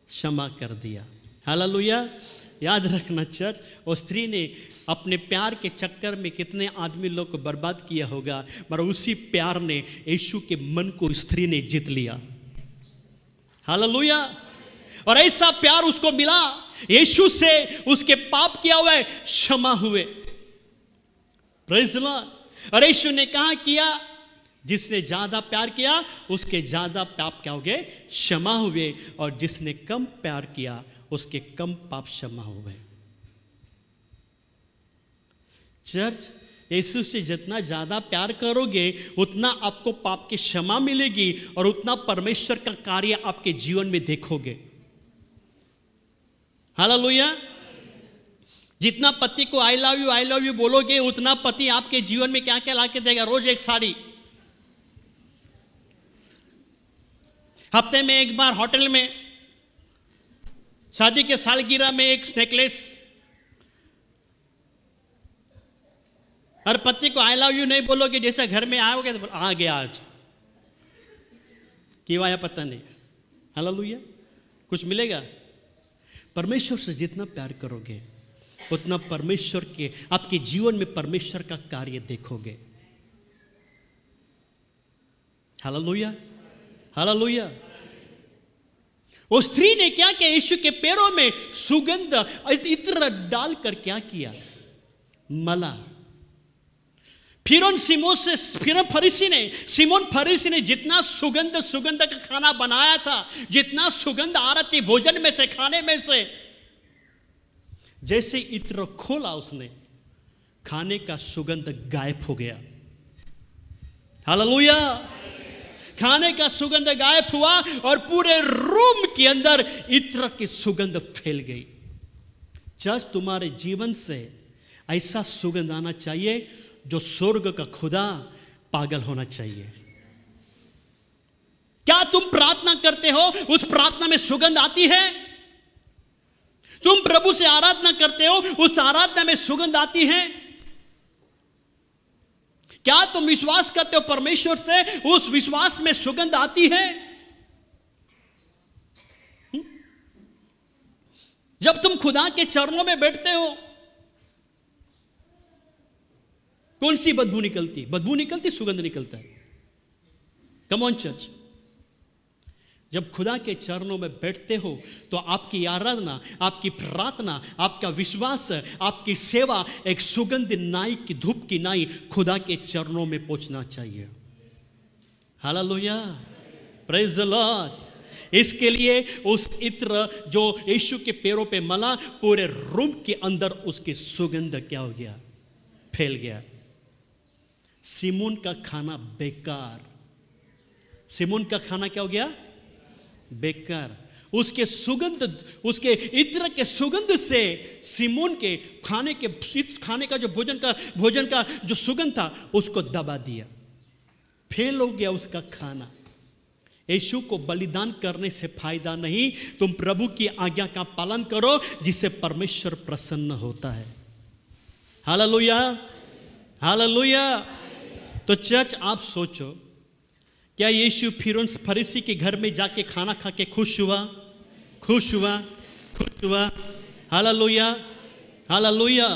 क्षमा कर दिया। हालेलुया। याद रखना चर्च, और स्त्री ने अपने प्यार के चक्कर में कितने आदमी लोग को बर्बाद किया होगा, पर उसी प्यार ने यीशु के मन को स्त्री ने जीत लिया। हालेलुया। और ऐसा प्यार उसको मिला, यीशु से उसके पाप किया हुए क्षमा हुए। Praise the Lord. और यीशु ने कहा किया, जिसने ज्यादा प्यार किया उसके ज्यादा पाप क्या हो गए? क्षमा हुए। और जिसने कम प्यार किया उसके कम पाप क्षमा हुए। चर्च, यीशु से जितना ज्यादा प्यार करोगे उतना आपको पाप की क्षमा मिलेगी और उतना परमेश्वर का कार्य आपके जीवन में देखोगे। हालेलुया। जितना पति को आई लव यू बोलोगे उतना पति आपके जीवन में क्या क्या लाके देगा? रोज एक साड़ी, हफ्ते में एक बार होटल में, शादी के सालगिरह में एक नेकलेस। और पति को आई लव यू नहीं बोलोगे, जैसे घर में आओगे तो आ गया आज क्यों आया पता नहीं। हालेलुया। कुछ मिलेगा? परमेश्वर से जितना प्यार करोगे उतना परमेश्वर के आपके जीवन में परमेश्वर का कार्य देखोगे। हालेलुया। हालेलुया। वो स्त्री ने क्या किया? यीशु के पैरों में सुगंध इत्र डालकर क्या किया? मला। फिर सिमोन फरीसी ने जितना सुगंध का खाना बनाया था, जितना सुगंध आ रहा थी भोजन में से, खाने में से, जैसे इत्र खोला उसने, खाने का सुगंध गायब हो गया। हालेलुया। खाने का सुगंध गायब हुआ और पूरे रूम के अंदर इत्र की सुगंध फैल गई। चर्च, तुम्हारे जीवन से ऐसा सुगंध आना चाहिए जो स्वर्ग का खुदा पागल होना चाहिए। क्या तुम प्रार्थना करते हो? उस प्रार्थना में सुगंध आती है? तुम प्रभु से आराधना करते हो, उस आराधना में सुगंध आती है? क्या तुम विश्वास करते हो परमेश्वर से, उस विश्वास में सुगंध आती है? जब तुम खुदा के चरणों में बैठते हो, कौन सी बदबू निकलती? बदबू निकलती, सुगंध निकलता है। Come on church. जब खुदा के चरणों में बैठते हो तो आपकी आराधना, आपकी प्रार्थना, आपका विश्वास, आपकी सेवा एक सुगंध नाई की, धूप की नाई खुदा के चरणों में पहुंचना चाहिए। हालेलुया। Praise the Lord. इसके लिए उस इत्र जो यीशु के पैरों पे मला, पूरे रूम के अंदर उसकी सुगंध क्या हो गया? फैल गया। सिमोन का खाना बेकार। सिमोन का खाना क्या हो गया? बेकार। उसके सुगंध, उसके इत्र के सुगंध से सिमोन के खाने का जो भोजन का जो सुगंध था उसको दबा दिया, फेल हो गया उसका खाना। यीशु को बलिदान करने से फायदा नहीं, तुम प्रभु की आज्ञा का पालन करो जिससे परमेश्वर प्रसन्न होता है। हालेलुया। हालेलुया। तो चर्च, आप सोचो, क्या यीशु फिर उन फरीसी के घर में जाके खाना खा के खुश हुआ? खुश हुआ? खुश हुआ? हालेलुया। हालेलुया।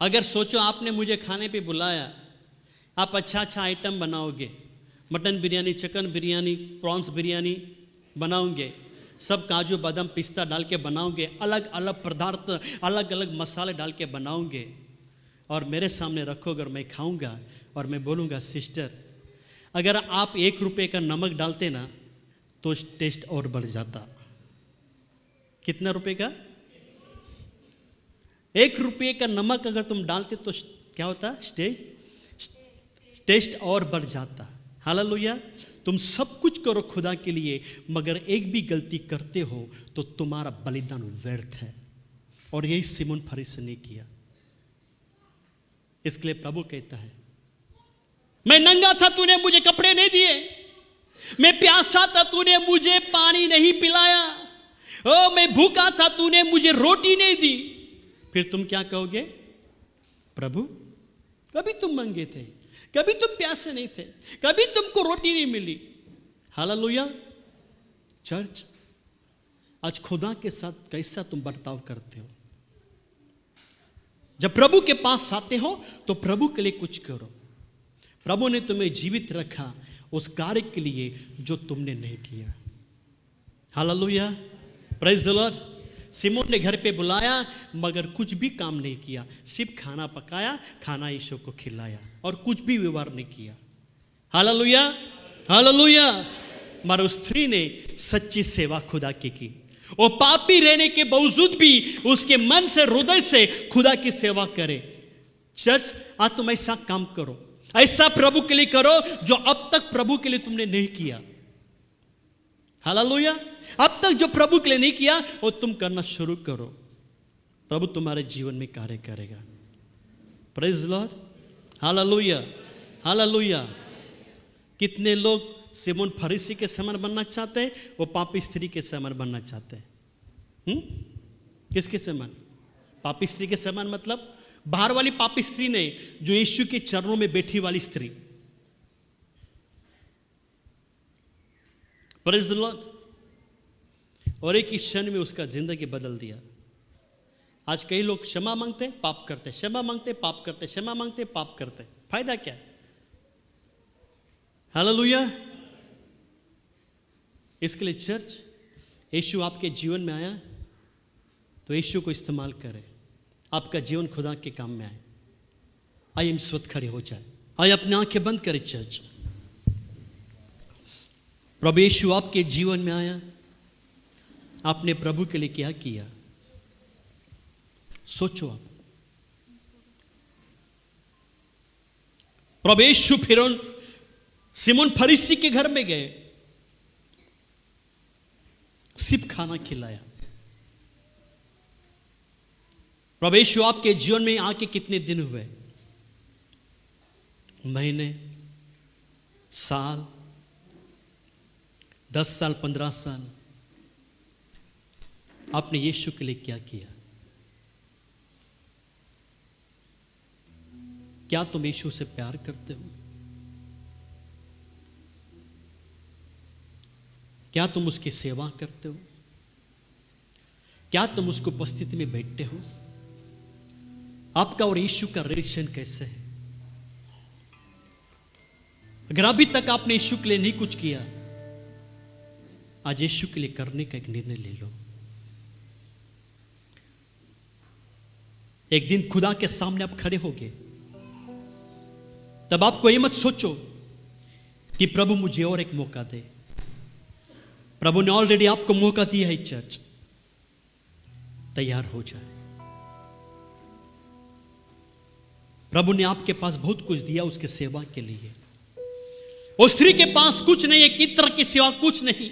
अगर सोचो आपने मुझे खाने पे बुलाया, आप अच्छा अच्छा आइटम बनाओगे, mutton biryani, chicken biryani, prawns biryani बनाओगे, सब काजू बादाम पिस्ता डाल के बनाओगे, अलग अलग पदार्थ अलग अलग मसाले डाल के बनाओगे और मेरे सामने रखोगे और मैं खाऊंगा और मैं बोलूँगा सिस्टर अगर आप 1 रुपये का नमक डालते ना तो टेस्ट और बढ़ जाता। कितना रुपए का? 1 रुपये का नमक अगर तुम डालते तो क्या होता? टेस्ट और बढ़ जाता। हालेलुया। तुम सब कुछ करो खुदा के लिए, मगर एक भी गलती करते हो तो तुम्हारा बलिदान व्यर्थ है। और यही सिमोन फरीसी ने किया। इसके लिए प्रभु कहता है, मैं नंगा था तूने मुझे कपड़े नहीं दिए, मैं प्यासा था तूने मुझे पानी नहीं पिलाया, ओ मैं भूखा था तूने मुझे रोटी नहीं दी। फिर तुम क्या कहोगे? प्रभु कभी तुम मंगे थे, कभी तुम प्यासे नहीं थे, कभी तुमको रोटी नहीं मिली। हालेलुया। चर्च, आज खुदा के साथ कैसा तुम बर्ताव करते हो? जब प्रभु के पास आते हो तो प्रभु के लिए कुछ करो। प्रभु ने तुम्हें जीवित रखा उस कार्य के लिए जो तुमने नहीं किया। Hallelujah. Praise the lord. Simon ने घर पे बुलाया मगर कुछ भी काम नहीं किया, सिर्फ खाना पकाया, खाना यीशु को खिलाया और कुछ भी व्यवहार नहीं किया। Hallelujah, hallelujah. मगर उस स्त्री ने सच्ची सेवा खुदा की। वो पापी रहने के बावजूद भी उसके मन से, हृदय से खुदा की सेवा करे। चर्च, आज तुम ऐसा काम करो, ऐसा प्रभु के लिए करो जो अब तक प्रभु के लिए तुमने नहीं किया। हालेलुया। अब तक जो प्रभु के लिए नहीं किया वो तुम करना शुरू करो, प्रभु तुम्हारे जीवन में कार्य करेगा। Praise Lord. Hallelujah, hallelujah. कितने लोग सिमोन फरीसी के समान बनना चाहते हैं, वो पापी स्त्री के समान बनना चाहते हैं। किसके समान? पापी स्त्री के समान मतलब बाहर वाली पापी स्त्री नहीं, जो यीशु के चरणों में बैठी वाली स्त्री। Praise the Lord. और एक ही क्षण में उसका जिंदगी बदल दिया। आज कई लोग क्षमा मांगते पाप करते, क्षमा मांगते पाप करते, क्षमा मांगते पाप करते, फायदा क्या? हालेलुया। इसके लिए चर्च, यीशु आपके जीवन में आया तो यीशु को इस्तेमाल करें, आपका जीवन खुदा के काम में आए। आइए हम स्वतः खड़े हो जाए, आइए अपनी आंखें बंद करें। चर्च, प्रभु यीशु आपके जीवन में आया, आपने प्रभु के लिए क्या किया? सोचो आप। प्रभु यीशु फिर सिमोन फरीसी के घर में गए, सिर्फ खाना खिलाया। प्रभु यीशु आपके जीवन में आके कितने दिन हुए? महीने, साल, 10 साल, 15 साल? आपने यीशु के लिए क्या किया? क्या तुम यीशु से प्यार करते हो? क्या तुम उसकी सेवा करते हो? क्या तुम उसकी उपस्थिति में बैठते हो? आपका और यीशु का रिलेशन कैसे है? अगर अभी तक आपने यीशु के लिए नहीं कुछ किया, आज यीशु के लिए करने का एक निर्णय ले लो। एक दिन खुदा के सामने आप खड़े होगे, तब आपको ये मत सोचो कि प्रभु मुझे और एक मौका दे। प्रभु ने ऑलरेडी आपको मौका दिया है। चर्च, तैयार हो जाए। प्रभु ने आपके पास बहुत कुछ दिया उसके सेवा के लिए। उस स्त्री के पास कुछ नहीं है, कितर की सिवा कुछ नहीं,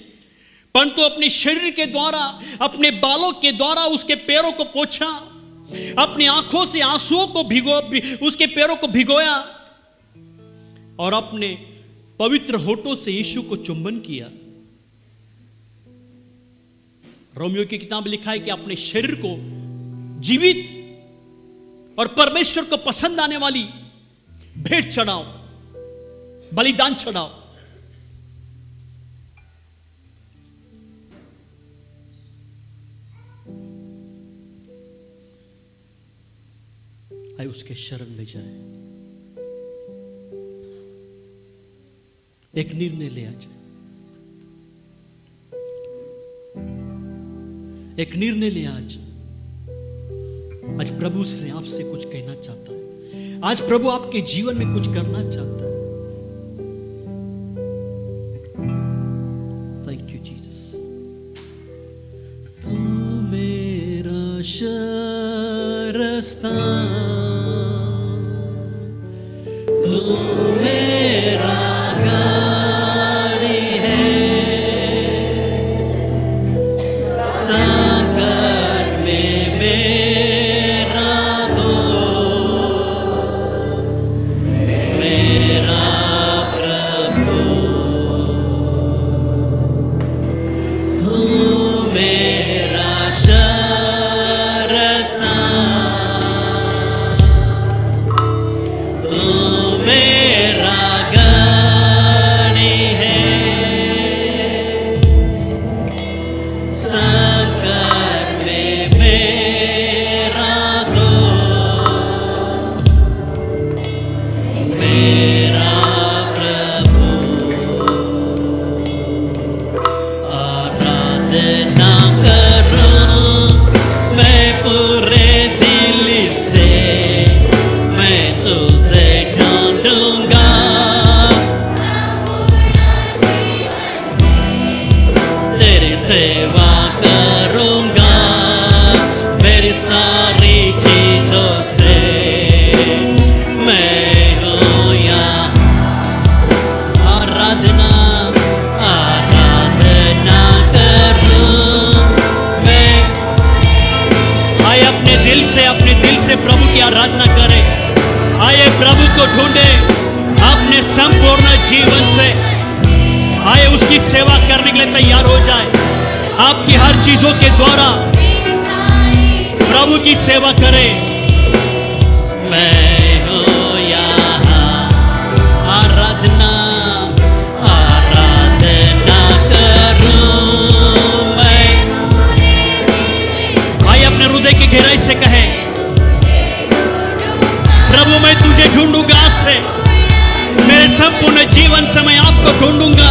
परंतु अपने शरीर के द्वारा, अपने बालों के द्वारा उसके पैरों को पोंछा, अपनी आंखों से आंसुओं को उसके पैरों को भिगोया और अपने पवित्र होठों से यीशु को चुंबन किया। रोमियो की किताब में लिखा है कि अपने शरीर को जीवित और परमेश्वर को पसंद आने वाली भेंट चढ़ाओ, बलिदान चढ़ाओ। आइए उसके शरण में जाए। एक निर्णय ले आ जाए, एक निर्णय ले आज। आज प्रभु से आपसे कुछ कहना चाहता है, आज प्रभु आपके जीवन में कुछ करना चाहता है। Thank you Jesus. तू मेरा शरस्तान, तू मेरा गाड़ी है, संकट में मेरा दोस्त, मेरा प्रभु। तू मेरा शरस्तान, तू मेरा गाड़ी है, संकट में मेरा दोस्त, मेरा प्रभु। आराधना करूं मैं पूरे दिल से, मैं तुझे ढूंढूंगा, तेरी सेवा करूंगा, मेरी सारी चीजों से मैं हूँ यहाँ। आराधना आराधना करूं मैं। आइए अपने दिल से प्रभु की आराधना करें। आइए प्रभु को ढूंढे अपने संपूर्ण जीवन से। आइए उसकी सेवा करने के लिए तैयार हो जाए। आपकी हर चीजों के द्वारा प्रभु की सेवा करें। मैं हूँ यहाँ, आराधना आराधना करूं मैं। आइए अपने हृदय की गहराई से कहें, प्रभु मैं तुझे ढूंढूंगा, आज से मेरे संपूर्ण जीवन से मैं आपको ढूंढूंगा।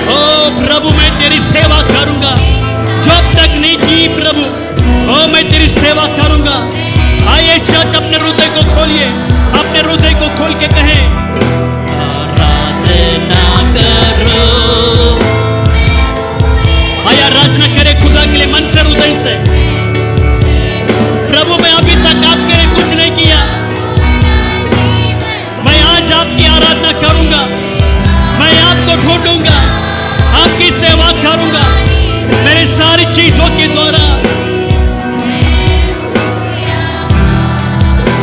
ओ प्रभु मैं तेरी सेवा करूंगा, जब तक नहीं की प्रभु, ओ मैं तेरी सेवा करूंगा। आइए चर्च अपने हृदय को खोलिए, अपने हृदय को खोल के कहें, आराधना करो। आइए आराधना करें खुदा के लिए मन से, हृदय से। प्रभु मैं अभी तक आपके लिए कुछ नहीं किया, मैं आज आपकी आराधना करूंगा, मैं आपको ढूंढूंगा, आपकी सेवा करूंगा मेरी सारी चीजों के द्वारा।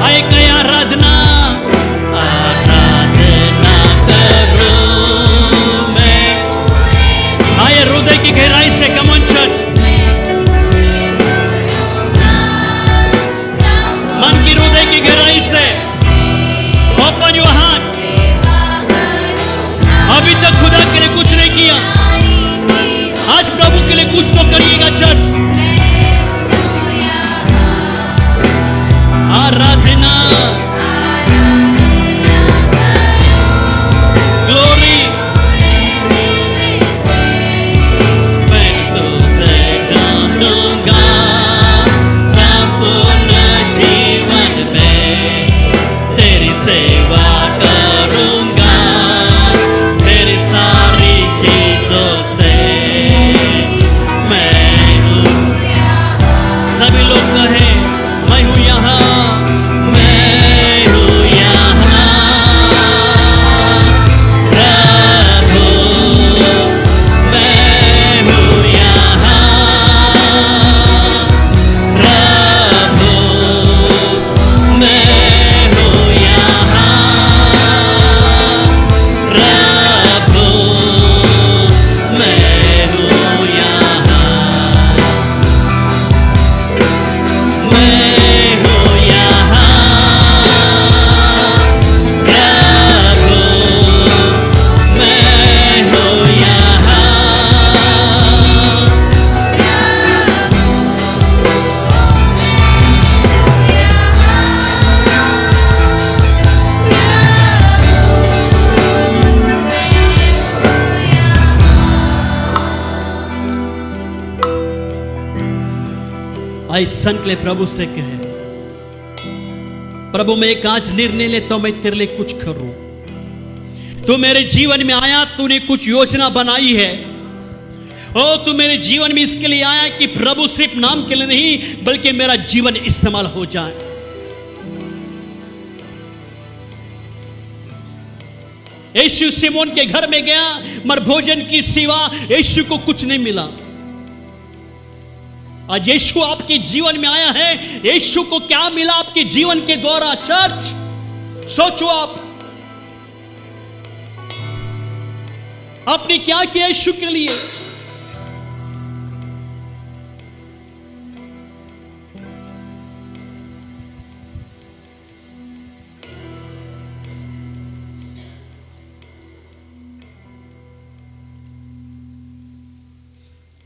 आए कया ऐसा के लिए प्रभु से कहे, प्रभु मैं एक आज निर्णय लेता हूं, मैं तेरे लिए कुछ करूं। तू मेरे जीवन में आया, तूने कुछ योजना बनाई है। ओ तू मेरे जीवन में इसके लिए आया कि प्रभु सिर्फ नाम के लिए नहीं बल्कि मेरा जीवन इस्तेमाल हो जाए। यीशु सिमोन के घर में गया, मगर भोजन की सिवा यीशु को कुछ नहीं मिला। आज यीशु आपके जीवन में आया है, यीशु को क्या मिला आपके जीवन के द्वारा? चर्च, सोचो आपने क्या किया यीशु के लिए?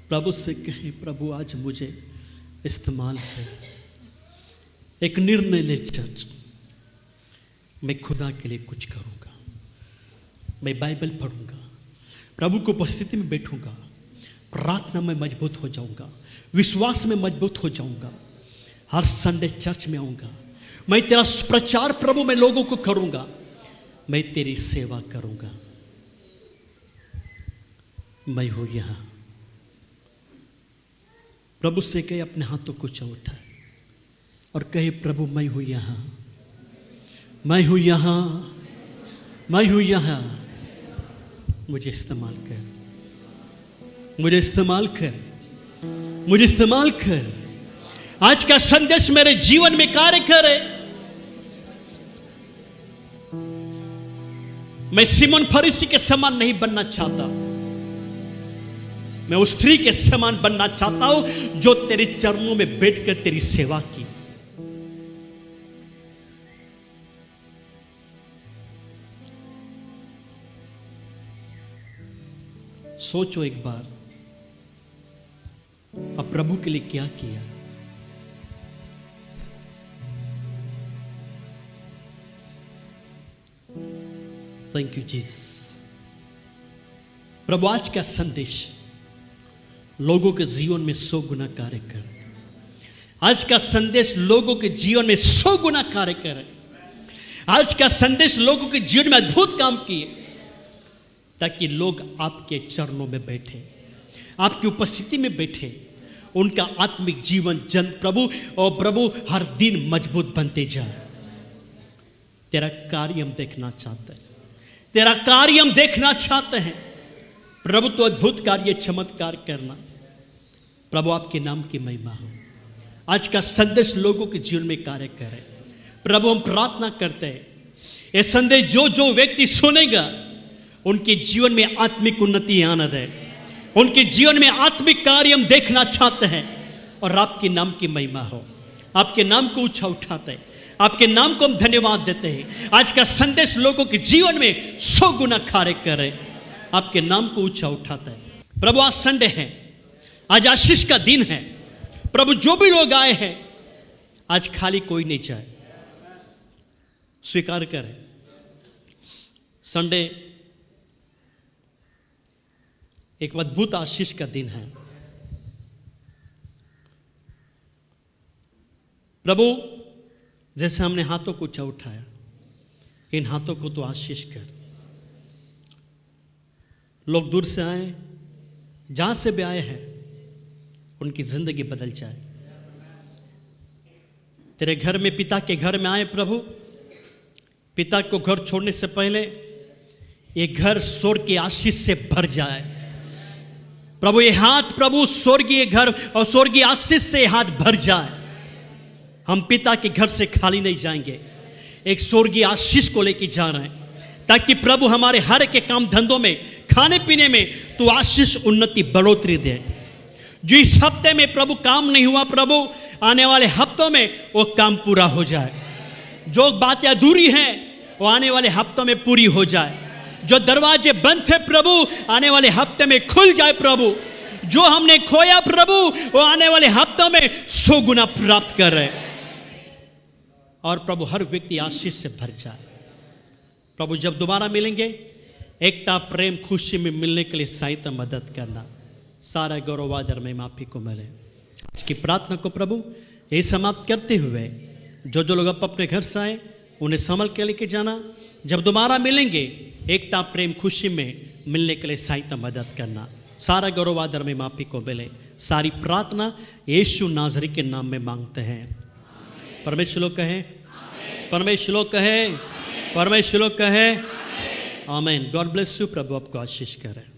प्रभु से कहें, प्रभु आज मुझे इस्तेमाल कर। एक निर्णय ले चर्च, मैं खुदा के लिए कुछ करूंगा। मैं बाइबल पढ़ूंगा, प्रभु की उपस्थिति में बैठूंगा, प्रार्थना में मजबूत हो जाऊंगा, विश्वास में मजबूत हो जाऊंगा। हर संडे चर्च में आऊंगा। मैं तेरा प्रचार प्रभु मैं लोगों को करूंगा। मैं तेरी सेवा करूंगा। मैं हूं यहां। प्रभु से कहे, अपने हाथों को उठाए और कहे, प्रभु मैं हूं यहां, मैं हूं यहां, मैं हूं यहां। मुझे इस्तेमाल कर, मुझे इस्तेमाल कर, मुझे इस्तेमाल कर। आज का संदेश मेरे जीवन में कार्य करे। मैं सिमोन फरीसी के समान नहीं बनना चाहता। मैं उस स्त्री के समान बनना चाहता हूं जो तेरे चरणों में बैठकर तेरी सेवा की। सोचो एक बार, अब प्रभु के लिए क्या किया? Thank you Jesus. प्रभु आज का संदेश लोगों के जीवन में 100 गुना कार्य कर। आज का संदेश लोगों के जीवन में 100 गुना कार्य करे। आज का संदेश लोगों के जीवन में अद्भुत काम किए, ताकि लोग आपके चरणों में बैठे, आपकी उपस्थिति में बैठे, उनका आत्मिक जीवन जन प्रभु और प्रभु हर दिन मजबूत बनते जाए। तेरा कार्य हम देखना चाहते हैं, तेरा कार्य हम देखना चाहते हैं। प्रभु तो अद्भुत कार्य चमत्कार करना। प्रभु आपके नाम की महिमा हो। आज का संदेश लोगों के जीवन में कार्य करे। प्रभु हम प्रार्थना करते हैं, ये संदेश जो जो व्यक्ति सुनेगा उनके जीवन में आत्मिक उन्नति आनंद है। उनके जीवन में आत्मिक कार्य हम देखना चाहते हैं और आपके नाम की महिमा हो। आपके नाम को ऊंचा उठाते हैं, आपके नाम को हम धन्यवाद देते हैं। आज का संदेश लोगों के जीवन में 100 गुना कार्य करे। आपके नाम को ऊंचा उठाता है। प्रभु आज संडे है, आज आशीष का दिन है। प्रभु जो भी लोग आए हैं, आज खाली कोई नहीं जाए। स्वीकार करें, संडे एक अद्भुत आशीष का दिन है। प्रभु जैसे हमने हाथों को ऊंचा उठाया, इन हाथों को तो आशीष कर। लोग दूर से आए, जहां से भी आए हैं, उनकी जिंदगी बदल जाए। तेरे घर में, पिता के घर में आए प्रभु, पिता को घर छोड़ने से पहले ये घर स्वर्ग की आशीष से भर जाए। प्रभु ये हाथ, प्रभु स्वर्गीय घर और स्वर्गीय आशीष से हाथ भर जाए। हम पिता के घर से खाली नहीं जाएंगे, एक स्वर्गीय आशीष को लेकर जा रहे हैं, ताकि प्रभु हमारे हर के काम धंधों में, खाने पीने में तो आशीष, उन्नति, बढ़ोतरी दे। जो इस हफ्ते में प्रभु काम नहीं हुआ, प्रभु आने वाले हफ्तों में वो काम पूरा हो जाए। जो बातें अधूरी हैं वो आने वाले हफ्तों में पूरी हो जाए। जो दरवाजे बंद थे प्रभु, आने वाले हफ्ते में खुल जाए। प्रभु जो हमने खोया प्रभु, वो आने वाले हफ्तों में 100 गुना प्राप्त कर रहे। और प्रभु हर व्यक्ति आशीष से भर जाए। प्रभु जब दोबारा मिलेंगे, एकता, प्रेम, खुशी में मिलने के लिए सहायता, मदद करना। सारा गौरव आदर में माफी को मिले। इसकी प्रार्थना को प्रभु ये समाप्त करते हुए जो जो लोग अपने घर से आए उन्हें संभल के लेके जाना, जब दोबारा मिलेंगे एकता प्रेम खुशी में मिलने के लिए सहायता मदद करना। सारा गौरव आदर में माफी को मिले। सारी प्रार्थना यीशु नाजरी के नाम में मांगते हैं। परमेश्वर लोग कहे, परमेश्वर लोग कहे, परमेश्वर लोग कहे आमीन। God bless you. प्रभु आपको आशीष करे।